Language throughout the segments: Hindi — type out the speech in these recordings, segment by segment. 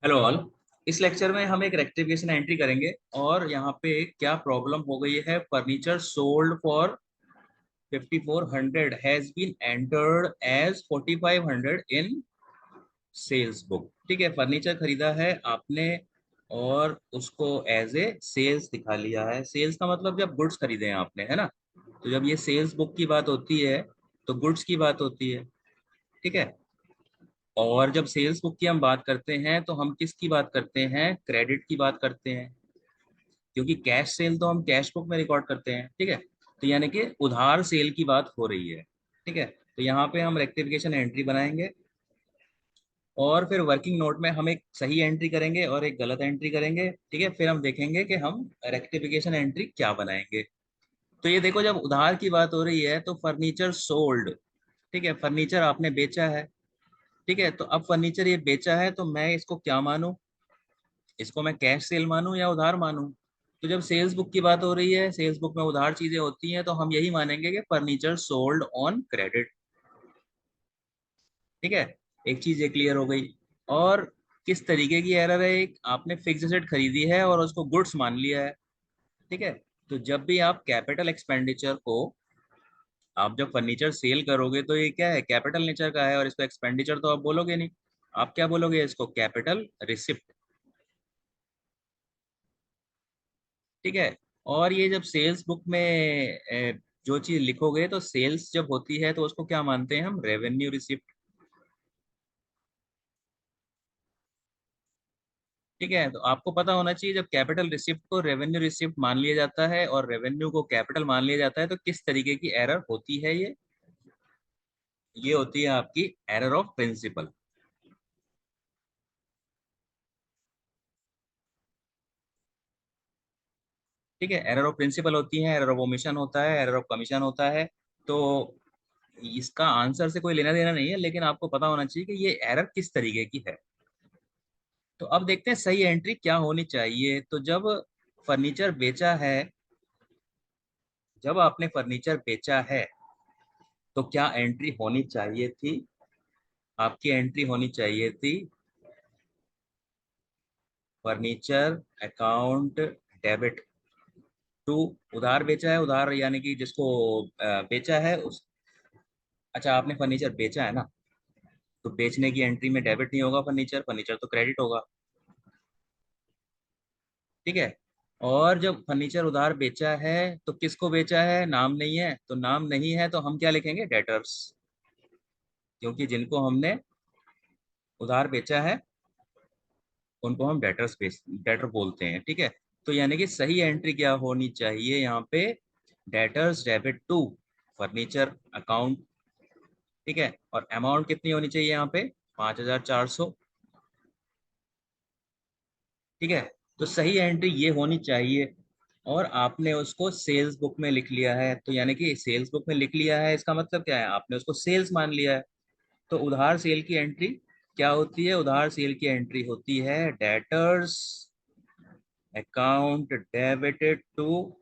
Hello all. इस लेक्चर में हम एक रेक्टिफिकेशन एंट्री करेंगे और यहाँ पे क्या प्रॉब्लम हो गई है। Furniture sold for 5400 has been entered as 4500 in sales book. ठीक है, फर्नीचर खरीदा है आपने और उसको एज ए सेल्स दिखा लिया है। सेल्स का मतलब जब गुड्स खरीदे हैं आपने, है ना। तो जब ये सेल्स बुक की बात होती है तो गुड्स की बात होती है। ठीक है। और जब सेल्स बुक की हम बात करते हैं तो हम किसकी बात करते हैं? क्रेडिट की बात करते हैं, क्योंकि कैश सेल तो हम कैश बुक में रिकॉर्ड करते हैं। ठीक है, तो यानी कि उधार सेल की बात हो रही है। ठीक है, तो यहाँ पे हम रेक्टिफिकेशन एंट्री बनाएंगे और फिर वर्किंग नोट में हम एक सही एंट्री करेंगे और एक गलत एंट्री करेंगे। ठीक है, फिर हम देखेंगे कि हम रेक्टिफिकेशन एंट्री क्या बनाएंगे। तो ये देखो, जब उधार की बात हो रही है तो फर्नीचर सोल्ड। ठीक है, फर्नीचर आपने बेचा है। ठीक है, तो अब फर्नीचर ये बेचा है तो मैं इसको क्या मानूं? इसको मैं कैश सेल मानूं या उधार मानूं? तो जब सेल्स बुक की बात हो रही है, सेल्स बुक में उधार चीजें होती हैं, तो हम यही मानेंगे कि फर्नीचर सोल्ड ऑन क्रेडिट। ठीक है, एक चीज ये क्लियर हो गई। और किस तरीके की एरर है? एक आपने फिक्स एसेट खरीदी है और उसको गुड्स मान लिया है। ठीक है, तो जब भी आप कैपिटल एक्सपेंडिचर को, आप जब फर्नीचर सेल करोगे तो ये क्या है? कैपिटल नेचर का है और इसको एक्सपेंडिचर तो आप बोलोगे नहीं। आप क्या बोलोगे? इसको कैपिटल रिसिप्ट। ठीक है, और ये जब सेल्स बुक में जो चीज लिखोगे तो सेल्स जब होती है तो उसको क्या मानते हैं हम? Revenue receipt. ठीक है, तो आपको पता होना चाहिए जब कैपिटल रिसिप्ट को रेवेन्यू रिसिप्ट मान लिया जाता है और रेवेन्यू को कैपिटल मान लिया जाता है तो किस तरीके की एरर होती है ये होती है आपकी एरर ऑफ प्रिंसिपल। ठीक है, एरर ऑफ प्रिंसिपल होती है, एरर ऑफ ओमिशन होता है, एरर ऑफ कमीशन होता है। तो इसका आंसर से कोई लेना देना नहीं है, लेकिन आपको पता होना चाहिए कि ये एरर किस तरीके की है। तो अब देखते हैं सही एंट्री क्या होनी चाहिए। तो जब फर्नीचर बेचा है, जब आपने फर्नीचर बेचा है तो क्या एंट्री होनी चाहिए थी? आपकी एंट्री होनी चाहिए थी फर्नीचर अकाउंट डेबिट टू। उधार बेचा है, उधार यानी कि जिसको बेचा है उस, अच्छा आपने फर्नीचर बेचा है ना, तो बेचने की एंट्री में डेबिट नहीं होगा, फर्नीचर फर्नीचर तो क्रेडिट होगा। ठीक है, और जब फर्नीचर उधार बेचा है तो किसको बेचा है? नाम नहीं है, तो नाम नहीं है तो हम क्या लिखेंगे? डेटर्स। क्योंकि जिनको हमने उधार बेचा है उनको हम डेटर बोलते हैं। ठीक है, तो यानी कि सही एंट्री क्या होनी चाहिए यहाँ पे? Debtors debit to furniture account. ठीक है, और अमाउंट कितनी होनी चाहिए यहाँ पे? 5400। ठीक है, तो सही एंट्री ये होनी चाहिए। और आपने उसको सेल्स बुक में लिख लिया है, तो यानी कि सेल्स बुक में लिख लिया है इसका मतलब क्या है? आपने उसको सेल्स मान लिया है। तो उधार सेल की एंट्री क्या होती है? उधार सेल की एंट्री होती है debtors account debited to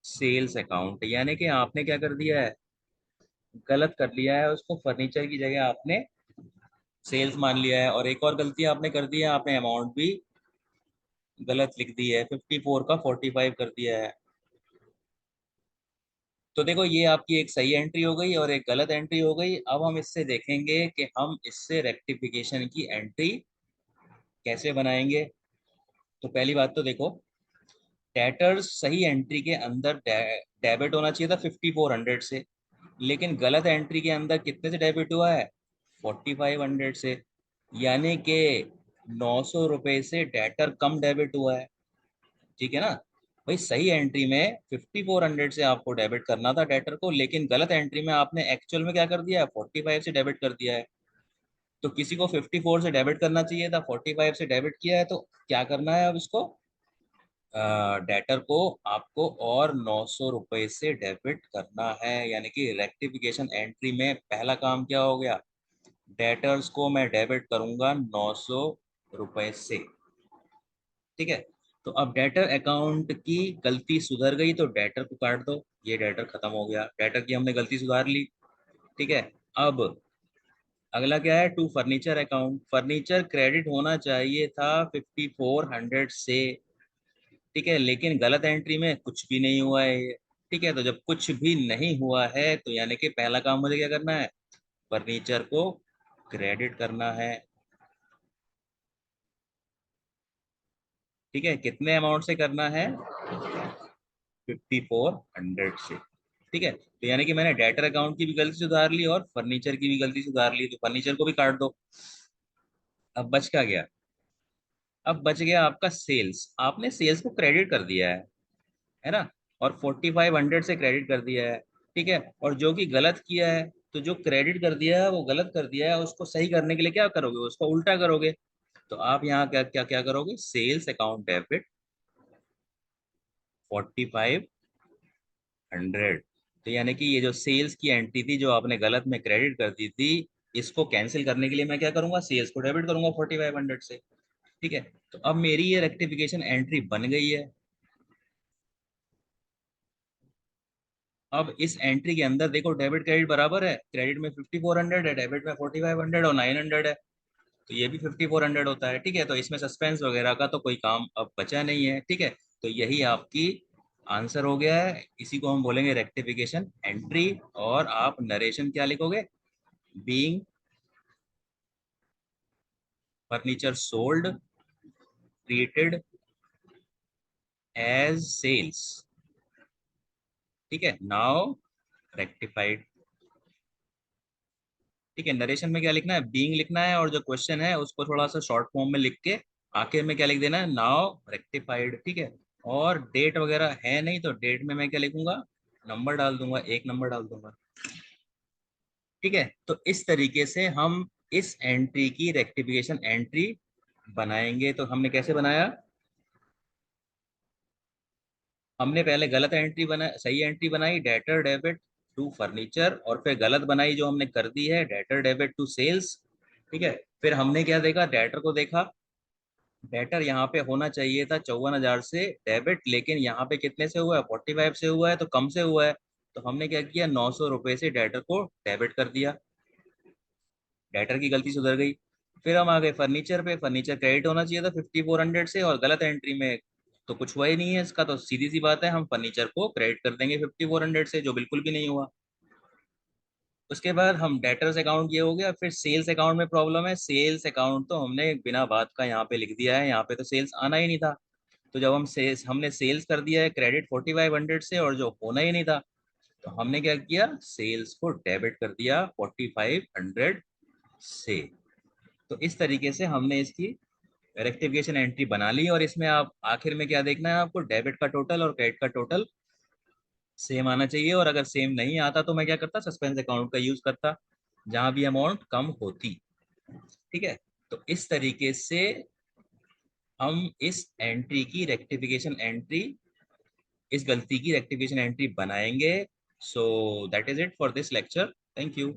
sales account. यानी कि आपने क्या कर दिया है? गलत कर लिया है, उसको फर्नीचर की जगह आपने सेल्स मान लिया है। और एक और गलती आपने कर दी है, आपने अमाउंट भी गलत लिख दी है, 54 का 45 कर दिया है। तो देखो, ये आपकी एक सही एंट्री हो गई और एक गलत एंट्री हो गई। अब हम इससे देखेंगे कि हम इससे रेक्टिफिकेशन की एंट्री कैसे बनाएंगे। तो पहली बात तो देखो, डेटर्स सही एंट्री के अंदर डेबिट होना चाहिए था 5400 से, लेकिन गलत एंट्री के अंदर कितने से डेबिट हुआ है? 4500 से। यानी कि 900 रुपए से डेटर कम डेबिट हुआ है। ठीक है ना भाई? सही एंट्री में 5400 से आपको डेबिट करना था डेटर को, लेकिन गलत एंट्री में आपने एक्चुअल में क्या कर दिया है? 45 से डेबिट कर दिया है। तो किसी को 54 से डेबिट करना चाहिए था, 45 से डेबिट किया है, तो क्या करना है अब इसको? डेटर को आपको और 900 रुपए से डेबिट करना है। यानी कि रेक्टिफिकेशन एंट्री में पहला काम क्या हो गया? डेटर्स को मैं डेबिट करूंगा 900 रुपए से। ठीक है, तो अब डेटर अकाउंट की गलती सुधर गई तो डेटर को काट दो। ये डेटर खत्म हो गया, डेटर की हमने गलती सुधार ली। ठीक है, अब अगला क्या है, to furniture account. Furniture credit होना चाहिए था 5400 से, ठीक है, लेकिन गलत एंट्री में कुछ भी नहीं हुआ है ये। ठीक है, तो जब कुछ भी नहीं हुआ है तो यानी कि पहला काम मुझे क्या करना है, फर्नीचर को क्रेडिट करना है। ठीक है, कितने अमाउंट से करना है, 5400 से। ठीक है, तो यानी कि मैंने डेटर अकाउंट की भी गलती सुधार ली और फर्नीचर की भी गलती सुधार ली, तो फर्नीचर को भी काट दो। अब बच क्या गया, अब बच गया आपका सेल्स। आपने सेल्स को क्रेडिट कर दिया है ना, और 4500 से क्रेडिट कर दिया है। ठीक है, और जो कि गलत किया है, तो जो क्रेडिट कर दिया है वो गलत कर दिया है, उसको सही करने के लिए क्या करोगे, उसको उल्टा करोगे। तो आप यहाँ क्या क्या क्या करोगे, सेल्स अकाउंट डेबिट 4500। तो यानी कि ये जो सेल्स की एंट्री थी जो आपने गलत में क्रेडिट कर दी थी, इसको कैंसिल करने के लिए मैं क्या करूंगा, सेल्स को डेबिट करूंगा 4500 से। ठीक है, तो अब मेरी ये रेक्टिफिकेशन एंट्री बन गई है। अब इस एंट्री के अंदर देखो, डेबिट क्रेडिट बराबर है, क्रेडिट में 5400 है, डेबिट में 4500 और 900 है, तो ये भी 5400 होता है। ठीक है, तो इसमें सस्पेंस वगैरह का तो कोई काम अब बचा नहीं है। ठीक है, तो यही आपकी आंसर हो गया है, इसी को हम बोलेंगे रेक्टिफिकेशन एंट्री। और आप नरेशन क्या लिखोगे, being furniture sold treated as sales. ठीक है, नाउ रेक्टिफाइड। ठीक है, नरेशन में क्या लिखना है, बीइंग लिखना है, और जो क्वेश्चन है उसको थोड़ा सा शॉर्ट फॉर्म में लिख के आखिर में क्या लिख देना है, नाउ रेक्टिफाइड। ठीक है, और डेट वगैरह है नहीं, तो डेट में मैं क्या लिखूंगा, नंबर डाल दूंगा, एक नंबर डाल दूंगा। ठीक है, तो इस तरीके से हम इस एंट्री की रेक्टिफिकेशन एंट्री बनाएंगे। तो हमने कैसे बनाया, हमने पहले गलत एंट्री बना, सही एंट्री बनाई, डेटर डेबिट टू फर्नीचर, और फिर गलत बनाई जो हमने कर दी है, डेटर डेबिट टू सेल्स। ठीक है, फिर हमने क्या देखा, डेटर को देखा, डेटर यहाँ पे होना चाहिए था 54,000 से डेबिट, लेकिन यहाँ पे कितने से हुआ है, 45 से हुआ है, तो कम से हुआ है। तो हमने क्या किया, 900 रुपये से डेटर को डेबिट कर दिया, डेटर की गलती सुधर गई। फिर हम आ गए फर्नीचर पे, फर्नीचर क्रेडिट होना चाहिए था 5400 से, और गलत एंट्री में तो कुछ हुआ ही नहीं है इसका, तो सीधी सी बात है, हम फर्नीचर को क्रेडिट कर देंगे 5400 से, जो बिल्कुल भी नहीं हुआ। उसके बाद हम डेटर्स अकाउंट, ये हो गया। फिर सेल्स अकाउंट में प्रॉब्लम है, सेल्स अकाउंट तो हमने बिना बात का यहाँ पे लिख दिया है, यहाँ पे तो सेल्स आना ही नहीं था। तो जब हमने सेल्स कर दिया है क्रेडिट 4500 से, और जो होना ही नहीं था, तो हमने क्या किया, सेल्स को डेबिट कर दिया 4500 से। तो इस तरीके से हमने इसकी रेक्टिफिकेशन एंट्री बना ली, और इसमें आप आखिर में क्या देखना है, आपको डेबिट का टोटल और क्रेडिट का टोटल सेम आना चाहिए, और अगर सेम नहीं आता तो मैं क्या करता, सस्पेंस अकाउंट का यूज करता, जहां भी अमाउंट कम होती। ठीक है, तो इस तरीके से हम इस एंट्री की रेक्टिफिकेशन एंट्री, इस गलती की रेक्टिफिकेशन एंट्री बनाएंगे। So that is it for this lecture, thank you.